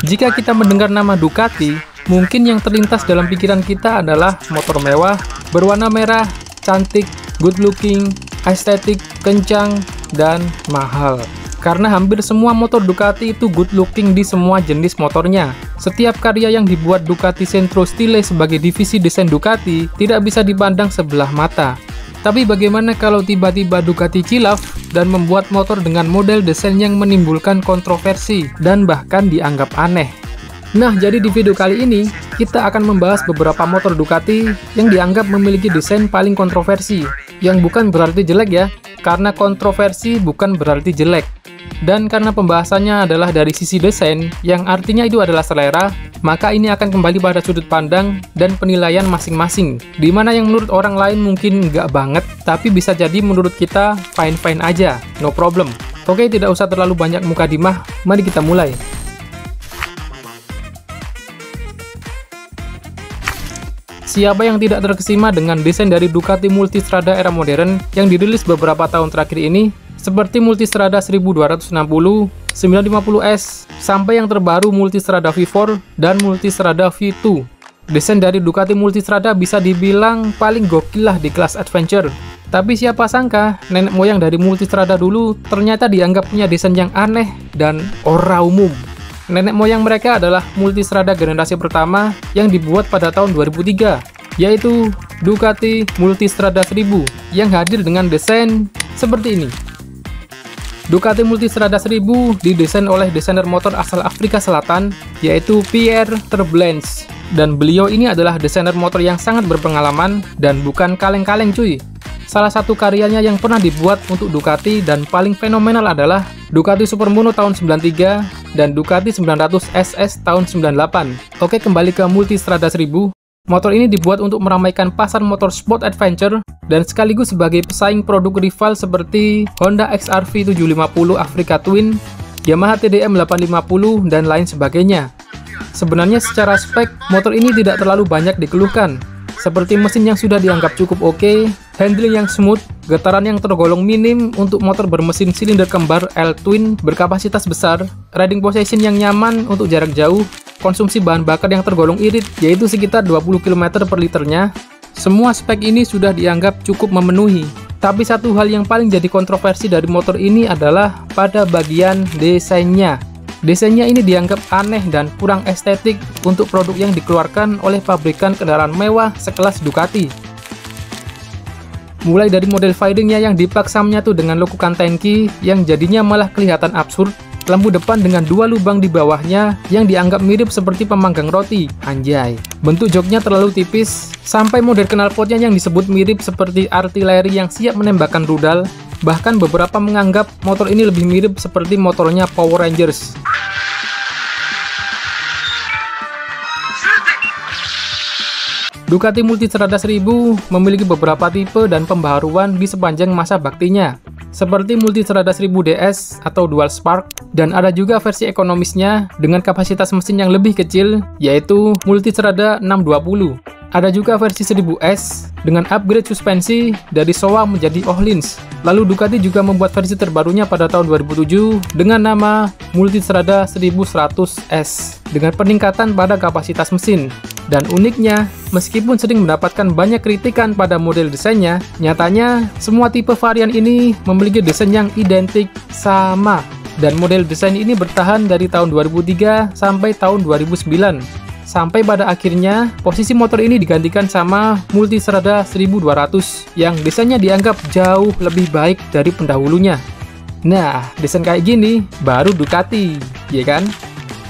Jika kita mendengar nama Ducati, mungkin yang terlintas dalam pikiran kita adalah motor mewah, berwarna merah, cantik, good looking, estetik, kencang, dan mahal. Karena hampir semua motor Ducati itu good looking di semua jenis motornya. Setiap karya yang dibuat Ducati Centro Stile sebagai divisi desain Ducati tidak bisa dipandang sebelah mata. Tapi bagaimana kalau tiba-tiba Ducati kilaf dan membuat motor dengan model desain yang menimbulkan kontroversi dan bahkan dianggap aneh? Nah, jadi di video kali ini kita akan membahas beberapa motor Ducati yang dianggap memiliki desain paling kontroversi. Yang bukan berarti jelek ya, karena kontroversi bukan berarti jelek. Dan karena pembahasannya adalah dari sisi desain, yang artinya itu adalah selera, maka ini akan kembali pada sudut pandang dan penilaian masing-masing. Dimana yang menurut orang lain mungkin nggak banget, tapi bisa jadi menurut kita fine-fine aja, no problem. Oke, tidak usah terlalu banyak mukadimah, mari kita mulai. Siapa yang tidak terkesima dengan desain dari Ducati Multistrada era modern yang dirilis beberapa tahun terakhir ini, seperti Multistrada 1260, 950S, sampai yang terbaru Multistrada V4 dan Multistrada V2. Desain dari Ducati Multistrada bisa dibilang paling gokil lah di kelas adventure. Tapi siapa sangka, nenek moyang dari Multistrada dulu ternyata dianggap punya desain yang aneh dan ora umum. Nenek moyang mereka adalah Multistrada generasi pertama yang dibuat pada tahun 2003, yaitu Ducati Multistrada 1000 yang hadir dengan desain seperti ini. Ducati Multistrada 1000 didesain oleh desainer motor asal Afrika Selatan, yaitu Pierre Terblanche. Dan beliau ini adalah desainer motor yang sangat berpengalaman dan bukan kaleng-kaleng cuy. Salah satu karyanya yang pernah dibuat untuk Ducati dan paling fenomenal adalah Ducati Supermono tahun 93 dan Ducati 900 SS tahun 98. Oke, kembali ke Multistrada 10. Motor ini dibuat untuk meramaikan pasar motor sport adventure dan sekaligus sebagai pesaing produk rival seperti Honda XR-V 750 Africa Twin, Yamaha TDM 850, dan lain sebagainya. Sebenarnya secara spek, motor ini tidak terlalu banyak dikeluhkan, seperti mesin yang sudah dianggap cukup oke, handling yang smooth, getaran yang tergolong minim untuk motor bermesin silinder kembar L-Twin berkapasitas besar, riding position yang nyaman untuk jarak jauh, konsumsi bahan bakar yang tergolong irit, yaitu sekitar 20 km per liternya. Semua spek ini sudah dianggap cukup memenuhi. Tapi satu hal yang paling jadi kontroversi dari motor ini adalah pada bagian desainnya. Desainnya ini dianggap aneh dan kurang estetik untuk produk yang dikeluarkan oleh pabrikan kendaraan mewah sekelas Ducati. Mulai dari model fairingnya yang dipaksa menyatu dengan lekukan tangki yang jadinya malah kelihatan absurd, lampu depan dengan dua lubang di bawahnya yang dianggap mirip seperti pemanggang roti, anjay. Bentuk joknya terlalu tipis, sampai model knalpotnya yang disebut mirip seperti artileri yang siap menembakkan rudal. Bahkan beberapa menganggap motor ini lebih mirip seperti motornya Power Rangers. Ducati Multistrada 1000 memiliki beberapa tipe dan pembaharuan di sepanjang masa baktinya, seperti Multistrada 1000 DS atau Dual Spark, dan ada juga versi ekonomisnya dengan kapasitas mesin yang lebih kecil, yaitu Multistrada 620. Ada juga versi 1000S dengan upgrade suspensi dari Showa menjadi Öhlins. Lalu Ducati juga membuat versi terbarunya pada tahun 2007 dengan nama Multistrada 1100S dengan peningkatan pada kapasitas mesin. Dan uniknya, meskipun sering mendapatkan banyak kritikan pada model desainnya, nyatanya semua tipe varian ini memiliki desain yang identik sama. Dan model desain ini bertahan dari tahun 2003 sampai tahun 2009. Sampai pada akhirnya, posisi motor ini digantikan sama Multistrada 1200 yang desainnya dianggap jauh lebih baik dari pendahulunya. Nah, desain kayak gini baru Ducati, ya kan?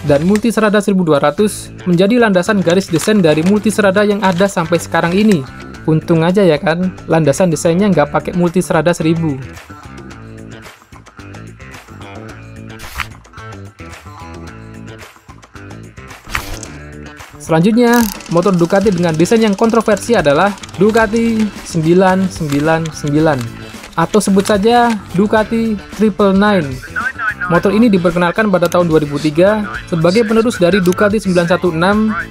Dan Multistrada 1200 menjadi landasan garis desain dari Multistrada yang ada sampai sekarang ini. Untung aja ya kan, landasan desainnya nggak pakai Multistrada 1000. Selanjutnya, motor Ducati dengan desain yang kontroversi adalah Ducati 999 atau sebut saja Ducati 999. Motor ini diperkenalkan pada tahun 2003 sebagai penerus dari Ducati 916,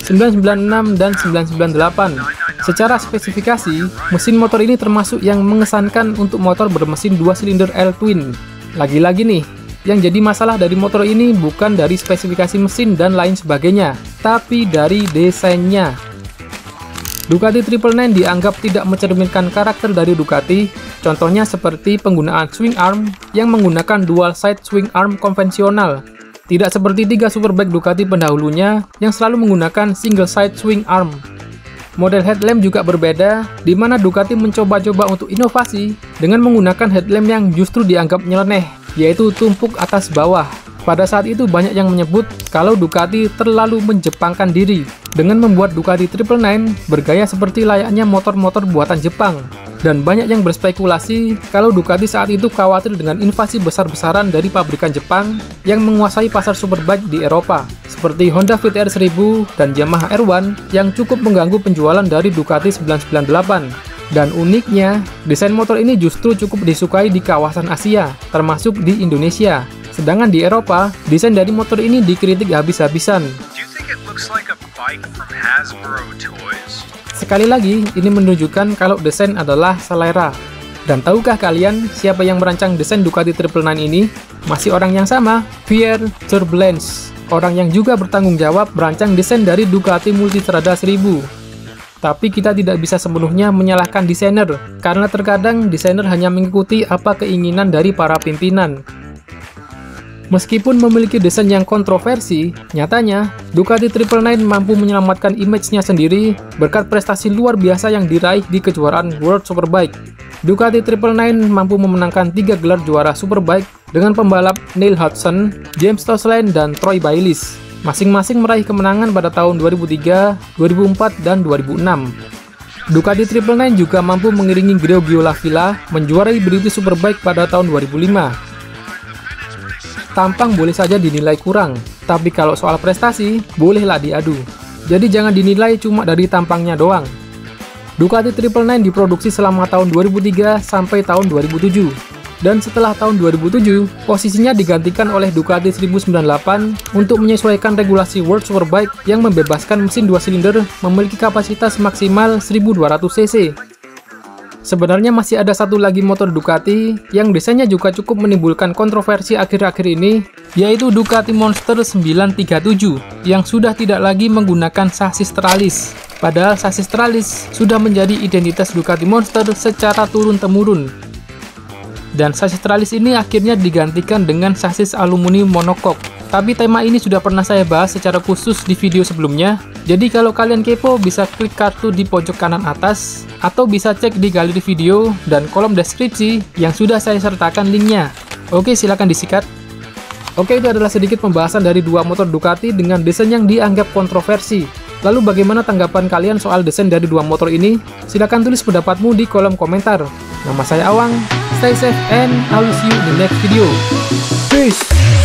996, dan 998. Secara spesifikasi, mesin motor ini termasuk yang mengesankan untuk motor bermesin 2 silinder L-Twin. Lagi-lagi nih, yang jadi masalah dari motor ini bukan dari spesifikasi mesin dan lain sebagainya, tapi dari desainnya. Ducati 999 dianggap tidak mencerminkan karakter dari Ducati, contohnya seperti penggunaan swing arm yang menggunakan dual side swing arm konvensional. Tidak seperti 3 Superbike Ducati pendahulunya yang selalu menggunakan single side swing arm. Model headlamp juga berbeda, di mana Ducati mencoba-coba untuk inovasi dengan menggunakan headlamp yang justru dianggap nyeleneh, yaitu tumpuk atas bawah. Pada saat itu banyak yang menyebut kalau Ducati terlalu menjepangkan diri dengan membuat Ducati 999 bergaya seperti layaknya motor-motor buatan Jepang. Dan banyak yang berspekulasi kalau Ducati saat itu khawatir dengan invasi besar-besaran dari pabrikan Jepang yang menguasai pasar superbike di Eropa, seperti Honda Fit R 1000 dan Yamaha R1 yang cukup mengganggu penjualan dari Ducati 998. Dan uniknya, desain motor ini justru cukup disukai di kawasan Asia, termasuk di Indonesia. Sedangkan di Eropa, desain dari motor ini dikritik habis-habisan. Sekali lagi, ini menunjukkan kalau desain adalah selera. Dan tahukah kalian siapa yang merancang desain Ducati 999 ini? Masih orang yang sama, Pierre Turbulence, orang yang juga bertanggung jawab merancang desain dari Ducati Multistrada 1000. Tapi kita tidak bisa sepenuhnya menyalahkan desainer, karena terkadang desainer hanya mengikuti apa keinginan dari para pimpinan. Meskipun memiliki desain yang kontroversi, nyatanya Ducati 999 mampu menyelamatkan image-nya sendiri berkat prestasi luar biasa yang diraih di kejuaraan World Superbike. Ducati 999 mampu memenangkan 3 gelar juara Superbike dengan pembalap Neil Hodgson, James Toseland, dan Troy Bayliss. Masing-masing meraih kemenangan pada tahun 2003, 2004, dan 2006. Ducati 999 juga mampu mengiringi Gregorio Lavilla menjuarai British Superbike pada tahun 2005. Tampang boleh saja dinilai kurang, tapi kalau soal prestasi, bolehlah diadu. Jadi jangan dinilai cuma dari tampangnya doang. Ducati 999 diproduksi selama tahun 2003 sampai tahun 2007. Dan setelah tahun 2007, posisinya digantikan oleh Ducati 1098 untuk menyesuaikan regulasi World Superbike yang membebaskan mesin 2 silinder memiliki kapasitas maksimal 1200 cc. Sebenarnya masih ada satu lagi motor Ducati yang desainnya juga cukup menimbulkan kontroversi akhir-akhir ini, yaitu Ducati Monster 937 yang sudah tidak lagi menggunakan sasis tralis. Padahal sasis tralis sudah menjadi identitas Ducati Monster secara turun-temurun. Dan sasis tralis ini akhirnya digantikan dengan sasis aluminium monocoque. Tapi tema ini sudah pernah saya bahas secara khusus di video sebelumnya, jadi kalau kalian kepo bisa klik kartu di pojok kanan atas, atau bisa cek di galeri video dan kolom deskripsi yang sudah saya sertakan linknya. Oke, silahkan disikat. Oke, itu adalah sedikit pembahasan dari dua motor Ducati dengan desain yang dianggap kontroversi. Lalu bagaimana tanggapan kalian soal desain dari dua motor ini? Silahkan tulis pendapatmu di kolom komentar. Nama saya Awang, stay safe and I'll see you in the next video. Peace!